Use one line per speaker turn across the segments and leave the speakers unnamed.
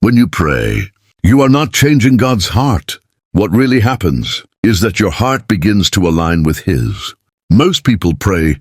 When you pray, you are not changing God's heart. What really happens is that your heart begins to align with His. Most people pray,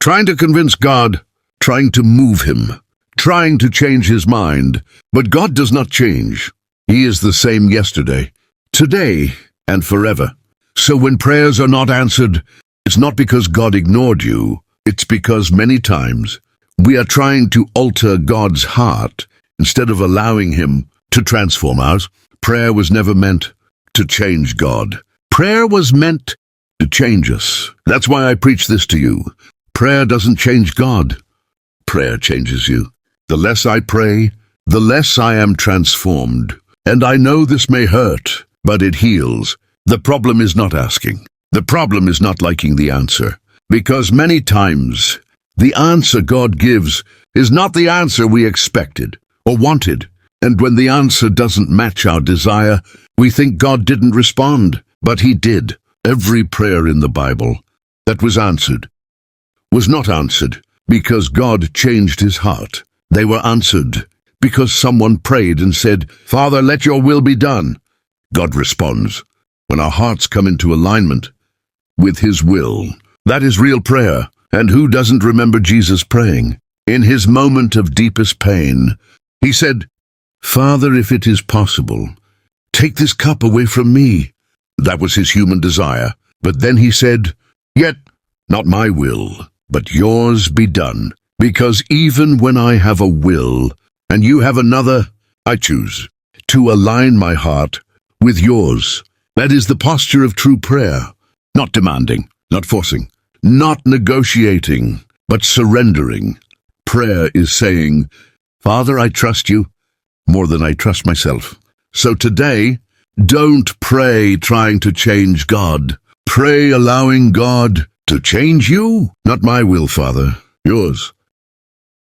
trying to convince God, trying to move Him, trying to change His mind. But God does not change. He is the same yesterday, today, and forever. So when prayers are not answered, it's not because God ignored you. It's because many times we are trying to alter God's heart instead of allowing Him to transform ours. Prayer was never meant to change God. Prayer was meant to change us. That's why I preach this to you. Prayer doesn't change God. Prayer changes you. The less I pray, the less I am transformed. And I know this may hurt, but it heals. The problem is not asking. The problem is not liking the answer. Because many times, the answer God gives is not the answer we expected or wanted. And when the answer doesn't match our desire, we think God didn't respond, but He did. Every prayer in the Bible that was answered was not answered because God changed His heart. They were answered because someone prayed and said, "Father, let your will be done." God responds when our hearts come into alignment with His will. That is real prayer. And who doesn't remember Jesus praying? In His moment of deepest pain, He said, "Father, if it is possible, take this cup away from me." That was His human desire. But then He said, "Yet not my will, but yours be done." Because even when I have a will and you have another, I choose to align my heart with yours. That is the posture of true prayer. Not demanding, not forcing, not negotiating, but surrendering. Prayer is saying, "Father, I trust you more than I trust myself." So today, don't pray trying to change God. Pray allowing God to change you. Not my will, Father, yours.